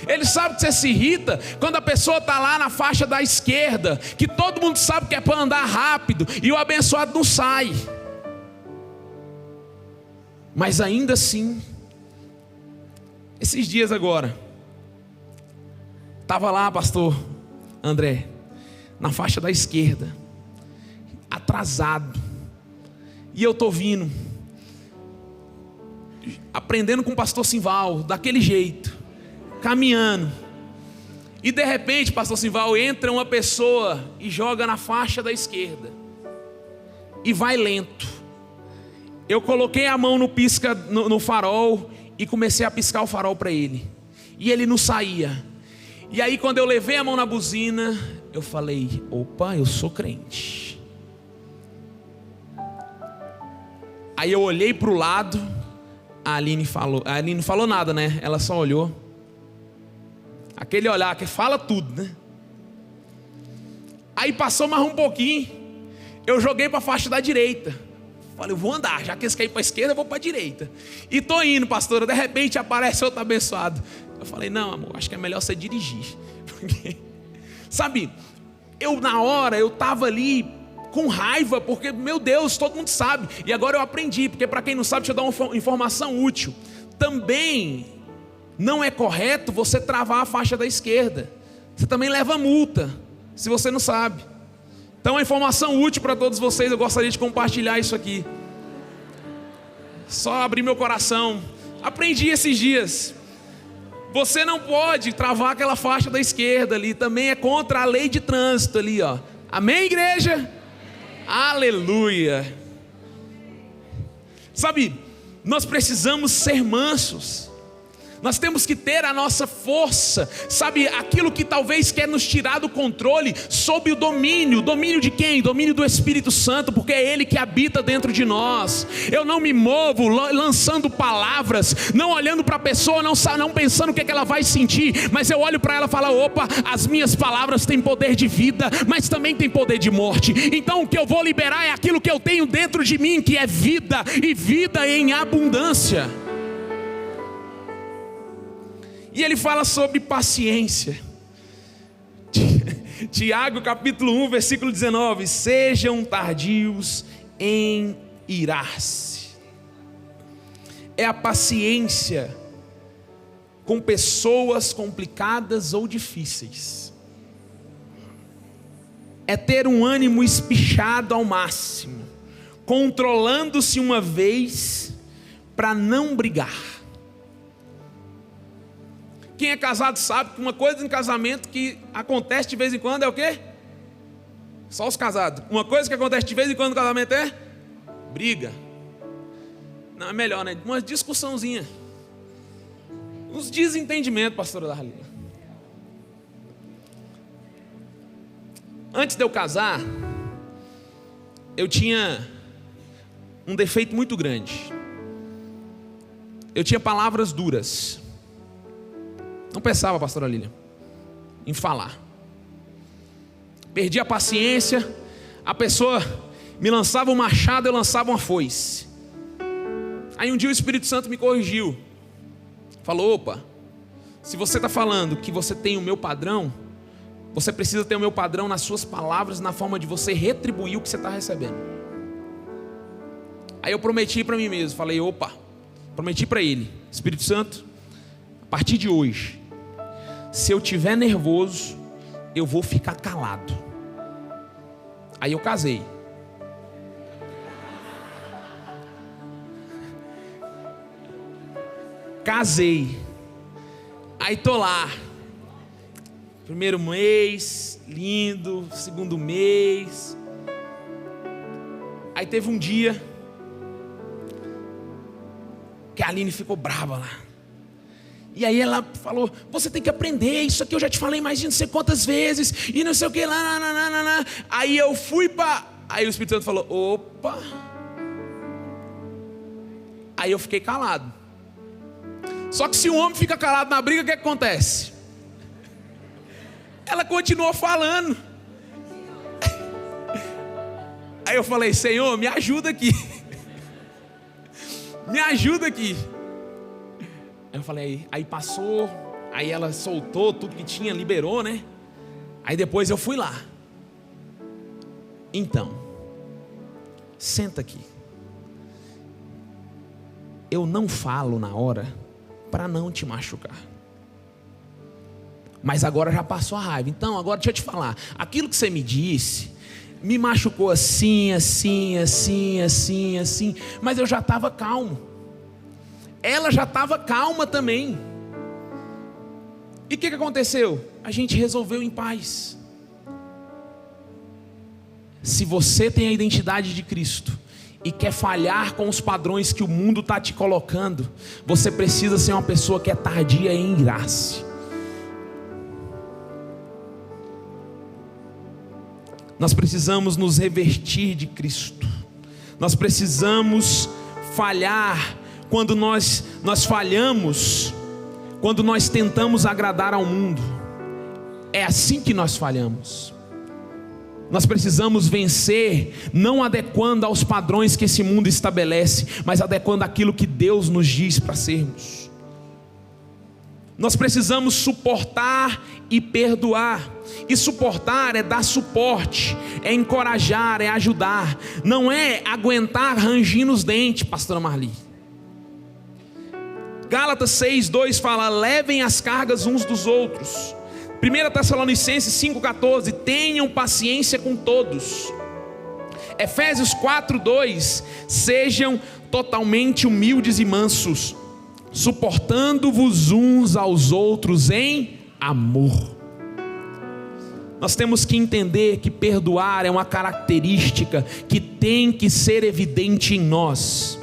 Ele sabe que você se irrita quando a pessoa está lá na faixa da esquerda, que todo mundo sabe que é para andar rápido, e o abençoado não sai. Mas ainda assim, esses dias agora, estava lá, pastor André, na faixa da esquerda, atrasado. E eu estou vindo, aprendendo com o pastor Simval, daquele jeito, caminhando. E de repente, pastor Simval, entra uma pessoa e joga na faixa da esquerda. E vai lento. Eu coloquei a mão no pisca, no farol, e comecei a piscar o farol para ele. E ele não saía. E aí quando eu levei a mão na buzina, eu falei: opa, eu sou crente. Aí eu olhei para o lado, a Aline não falou nada, né? Ela só olhou. Aquele olhar que fala tudo, né? Aí passou mais um pouquinho, eu joguei para a faixa da direita. Falei: eu vou andar, já que eles querem ir para a esquerda, eu vou para a direita. E tô indo, pastora, de repente aparece outro abençoado. Eu falei: não, amor, acho que é melhor você dirigir. Porque, sabe, na hora eu estava ali com raiva, porque, meu Deus, todo mundo sabe. E agora eu aprendi, porque para quem não sabe, deixa eu dar uma informação útil. Também não é correto você travar a faixa da esquerda. Você também leva multa, se você não sabe. Então é informação útil para todos vocês. Eu gostaria de compartilhar isso aqui. Só abrir meu coração. Aprendi esses dias. Você não pode travar aquela faixa da esquerda ali. Também é contra a lei de trânsito ali, ó. Amém, igreja? Aleluia. Sabe, nós precisamos ser mansos. Nós temos que ter a nossa força, sabe, aquilo que talvez quer nos tirar do controle, sob o domínio de quem? Domínio do Espírito Santo, porque é Ele que habita dentro de nós. Eu não me movo lançando palavras, não olhando para a pessoa, não pensando o que é que ela vai sentir, mas eu olho para ela e falo: opa, as minhas palavras têm poder de vida, mas também têm poder de morte. Então o que eu vou liberar é aquilo que eu tenho dentro de mim, que é vida, e vida em abundância. E ele fala sobre paciência. Tiago capítulo 1, versículo 19: sejam tardios em irar-se. É a paciência com pessoas complicadas ou difíceis. É ter um ânimo espichado ao máximo, controlando-se uma vez para não brigar. Quem é casado sabe que uma coisa em casamento que acontece de vez em quando é o quê? Só os casados. Uma coisa que acontece de vez em quando no casamento é briga. Não, é melhor, né? Uma discussãozinha. Uns desentendimentos, pastora Darlene. Antes de eu casar, eu tinha um defeito muito grande. Eu tinha palavras duras. Não pensava, pastora Lília, em falar. Perdi a paciência. A pessoa me lançava um machado, eu lançava uma foice. Aí um dia o Espírito Santo me corrigiu. Falou: opa, se você está falando que você tem o meu padrão, você precisa ter o meu padrão nas suas palavras, na forma de você retribuir o que você está recebendo. Aí eu prometi para mim mesmo, falei: opa, prometi para ele: Espírito Santo, a partir de hoje, se eu estiver nervoso, eu vou ficar calado. Aí eu casei. Aí tô lá. Primeiro mês, lindo. Segundo mês. Aí teve um dia que a Aline ficou brava lá. E aí ela falou: você tem que aprender, isso aqui eu já te falei mais de não sei quantas vezes, e não sei o que lá. Aí eu fui para... Aí o Espírito Santo falou: opa. Aí eu fiquei calado. Só que se o homem fica calado na briga, o que acontece? Ela continuou falando. Aí eu falei: Senhor, me ajuda aqui. Me ajuda aqui. Aí eu falei, aí passou, aí ela soltou tudo que tinha, liberou, né? Aí depois eu fui lá. Então, senta aqui. Eu não falo na hora para não te machucar. Mas agora já passou a raiva. Então agora deixa eu te falar. Aquilo que você me disse me machucou assim. Mas eu já estava calmo. Ela já estava calma também. E o que aconteceu? A gente resolveu em paz. Se você tem a identidade de Cristo e quer falhar com os padrões que o mundo está te colocando, você precisa ser uma pessoa que é tardia em irar-se. Nós precisamos nos revestir de Cristo. Nós precisamos falhar. Quando nós falhamos, quando nós tentamos agradar ao mundo, é assim que nós falhamos. Nós precisamos vencer, não adequando aos padrões que esse mundo estabelece, mas adequando aquilo que Deus nos diz para sermos. Nós precisamos suportar e perdoar. E suportar é dar suporte, é encorajar, é ajudar. Não é aguentar rangindo os dentes, pastora Marli. Gálatas 6:2 fala: levem as cargas uns dos outros. 1 Tessalonicenses 5:14, tenham paciência com todos. Efésios 4:2, sejam totalmente humildes e mansos, suportando-vos uns aos outros em amor. Nós temos que entender que perdoar é uma característica que tem que ser evidente em nós.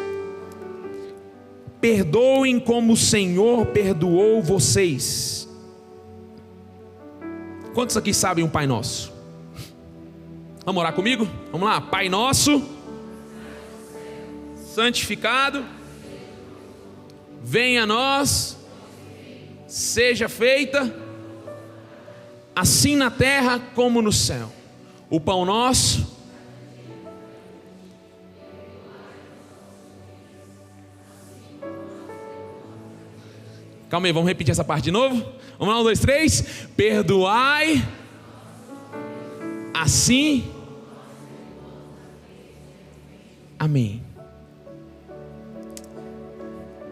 Perdoem como o Senhor perdoou vocês. Quantos aqui sabem um Pai Nosso? Vamos orar comigo? Vamos lá. Pai Nosso, santificado, venha a nós, seja feita assim na terra como no céu. O pão nosso. Calma aí, vamos repetir essa parte de novo? Vamos lá, 1, 2, 3. Perdoai assim. Amém.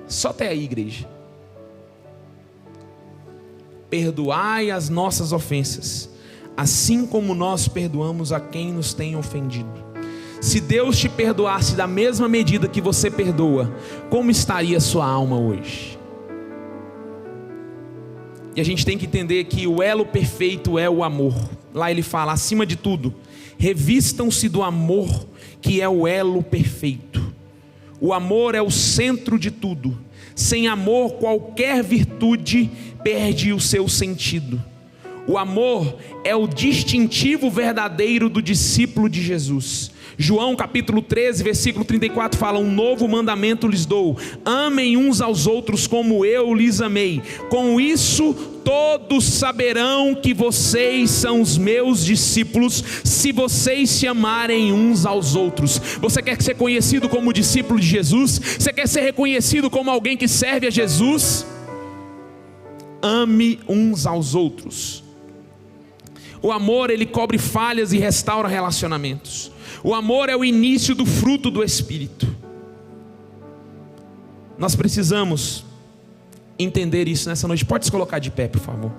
Só até aí, igreja. Perdoai as nossas ofensas, assim como nós perdoamos a quem nos tem ofendido. Se Deus te perdoasse da mesma medida que você perdoa, como estaria a sua alma hoje? E a gente tem que entender que o elo perfeito é o amor. Lá ele fala, acima de tudo, revistam-se do amor, que é o elo perfeito. O amor é o centro de tudo. Sem amor, qualquer virtude perde o seu sentido. O amor é o distintivo verdadeiro do discípulo de Jesus. João capítulo 13, versículo 34 fala, um novo mandamento lhes dou, amem uns aos outros como eu lhes amei. Com isso todos saberão que vocês são os meus discípulos, se vocês se amarem uns aos outros. Você quer ser conhecido como discípulo de Jesus? Você quer ser reconhecido como alguém que serve a Jesus? Ame uns aos outros. O amor, ele cobre falhas e restaura relacionamentos. O amor é o início do fruto do Espírito. Nós precisamos entender isso nessa noite. Pode se colocar de pé, por favor.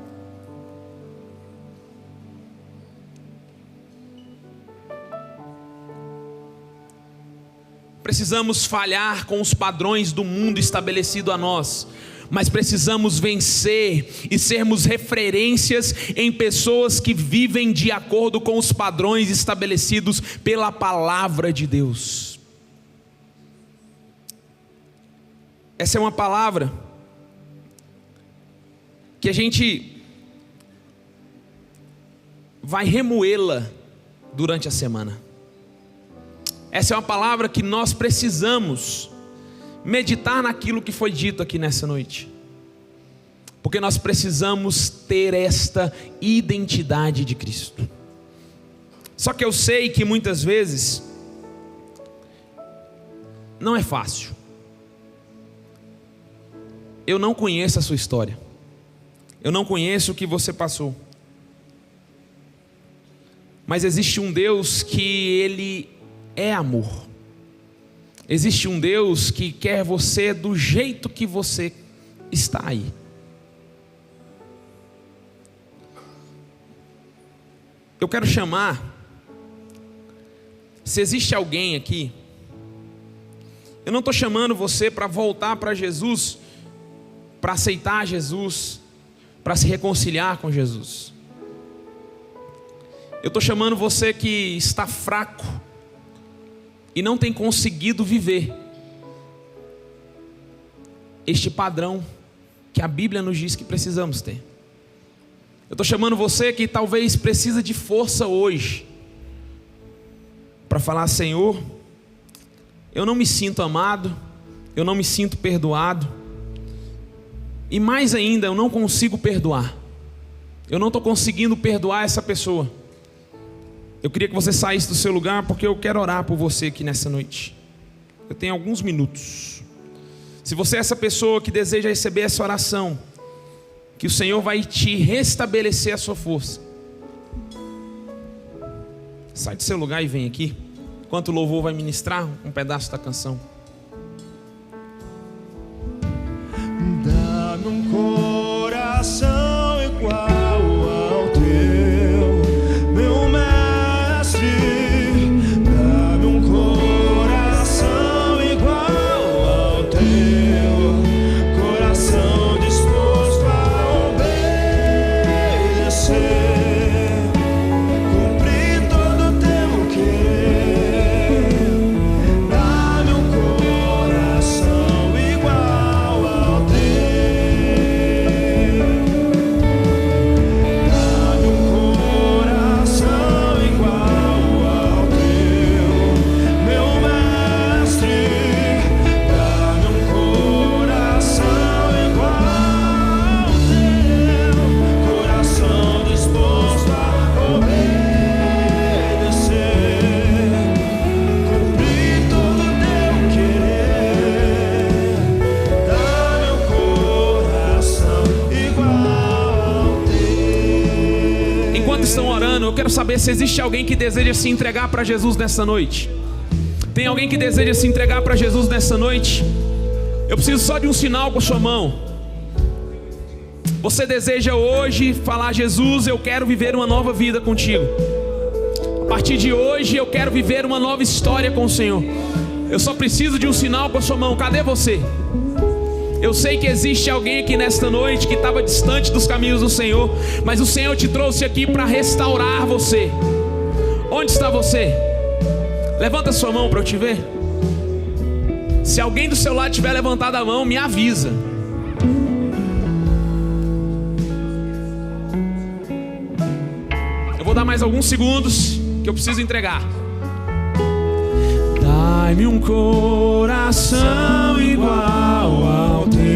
Precisamos falhar com os padrões do mundo estabelecido a nós, mas precisamos vencer e sermos referências em pessoas que vivem de acordo com os padrões estabelecidos pela palavra de Deus. Essa é uma palavra que a gente vai remoê-la durante a semana. Essa é uma palavra que nós precisamos meditar naquilo que foi dito aqui nessa noite, porque nós precisamos ter esta identidade de Cristo. Só que eu sei que muitas vezes não é fácil. Eu não conheço a sua história, eu não conheço o que você passou, mas existe um Deus que Ele é amor. Existe um Deus que quer você do jeito que você está aí. Eu quero chamar, se existe alguém aqui, eu não estou chamando você para voltar para Jesus, para aceitar Jesus, para se reconciliar com Jesus. Eu estou chamando você que está fraco e não tem conseguido viver este padrão que a Bíblia nos diz que precisamos ter. Eu estou chamando você que talvez precisa de força hoje para falar, Senhor, eu não me sinto amado, eu não me sinto perdoado, e mais ainda, eu não consigo perdoar, eu não estou conseguindo perdoar essa pessoa. Eu queria que você saísse do seu lugar, porque eu quero orar por você aqui nessa noite. Eu tenho alguns minutos. Se você é essa pessoa que deseja receber essa oração, que o Senhor vai te restabelecer a sua força, sai do seu lugar e vem aqui, enquanto o louvor vai ministrar um pedaço da canção. Dá-me um coração igual ao teu, meu mestre. Dá-me um coração igual ao teu, coração disposto a obedecer, cumprir todo o teu querer. Dá-me um coração igual ao teu. Dá-me um coração igual ao teu, meu mestre. Dá-me um coração igual ao teu, coração disposto a obedecer, cumprir todo o teu querer. Dá-me um coração igual ao teu. Enquanto estão orando, eu quero saber se existe alguém que deseja se entregar para Jesus nessa noite. Tem alguém que deseja se entregar para Jesus nessa noite? Eu preciso só de um sinal com a sua mão. Você deseja hoje falar, Jesus, eu quero viver uma nova vida contigo. A partir de hoje eu quero viver uma nova história com o Senhor. Eu só preciso de um sinal com a sua mão. Cadê você? Eu sei que existe alguém aqui nesta noite que estava distante dos caminhos do Senhor, mas o Senhor te trouxe aqui para restaurar você. Onde está você? Levanta sua mão para eu te ver. Se alguém do seu lado tiver levantado a mão, me avisa. Eu vou dar mais alguns segundos que eu preciso entregar. Dai-me um coração igual ao teu.